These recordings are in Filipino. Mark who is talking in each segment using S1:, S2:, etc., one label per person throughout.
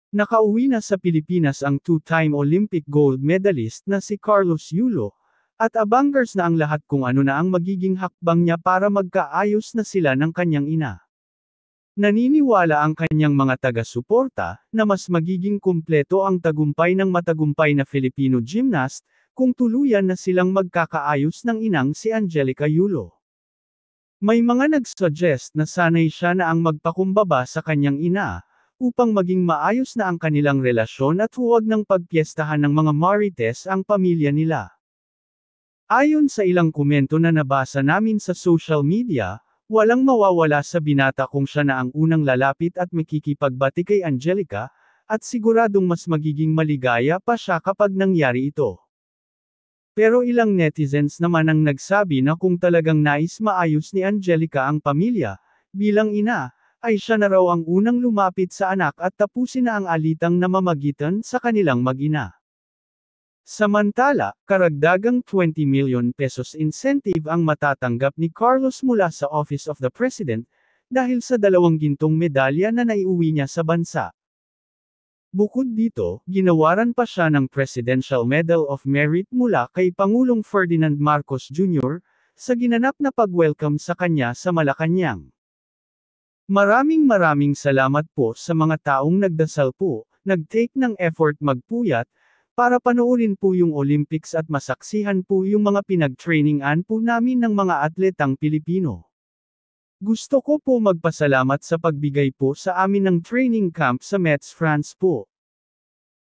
S1: Nakauwi na sa Pilipinas ang two-time Olympic gold medalist na si Carlos Yulo, at abangers na ang lahat kung ano na ang magiging hakbang niya para magkaayos na sila ng kanyang ina. Naniniwala ang kanyang mga taga-suporta, na mas magiging kumpleto ang tagumpay ng matagumpay na Filipino gymnast, kung tuluyan na silang magkakaayos ng inang si Angelica Yulo. May mga nag-suggest na sanay siya na ang magpakumbaba sa kanyang ina, upang maging maayos na ang kanilang relasyon at huwag nang pagpiestahan ng mga marites ang pamilya nila. Ayon sa ilang komento na nabasa namin sa social media, walang mawawala sa binata kung siya na ang unang lalapit at makikipagbati kay Angelica, at siguradong mas magiging maligaya pa siya kapag nangyari ito. Pero ilang netizens naman ang nagsabi na kung talagang nais maayos ni Angelica ang pamilya, bilang ina, ay siya na raw ang unang lumapit sa anak at tapusin na ang alitang namamagitan sa kanilang mag-ina. Samantala, karagdagang 20 million pesos incentive ang matatanggap ni Carlos mula sa Office of the President, dahil sa 2 gintong medalya na naiuwi niya sa bansa. Bukod dito, ginawaran pa siya ng Presidential Medal of Merit mula kay Pangulong Ferdinand Marcos Jr., sa ginanap na pag-welcome sa kanya sa Malacanang. Maraming salamat po sa mga taong nagdasal po, nag-take ng effort magpuyat, para panoorin po yung Olympics at masaksihan po yung mga pinag-trainingan po namin ng mga atletang Pilipino. Gusto ko po magpasalamat sa pagbigay po sa amin ng training camp sa Metz, France po.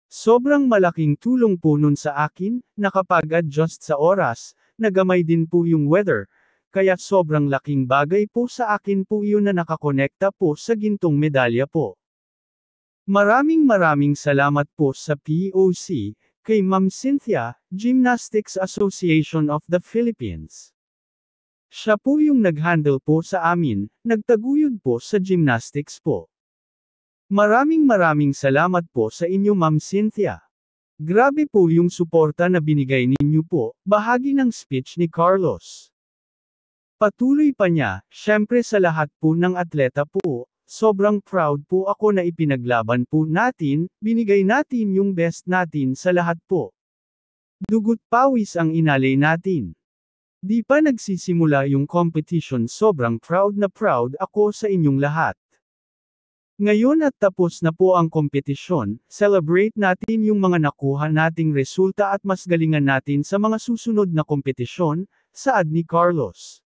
S1: Sobrang malaking tulong po nun sa akin, nakapag-adjust sa oras, nagamay din po yung weather, kaya sobrang laking bagay po sa akin po yun na nakakonekta po sa gintong medalya po. Maraming salamat po sa POC, kay Ma'am Cynthia, Gymnastics Association of the Philippines. Siya po yung nag-handle po sa amin, nagtaguyod po sa gymnastics po. Maraming salamat po sa inyo Ma'am Cynthia. Grabe po yung suporta na binigay ninyo po, bahagi ng speech ni Carlos. Patuloy pa niya, syempre sa lahat po ng atleta po, sobrang proud po ako na ipinaglaban po natin, binigay natin yung best natin sa lahat po. Dugot pawis ang inalay natin. Di pa nagsisimula yung competition, sobrang proud ako sa inyong lahat. Ngayon at tapos na po ang kompetisyon, celebrate natin yung mga nakuha nating resulta at mas galingan natin sa mga susunod na kompetisyon, saad ni Carlos.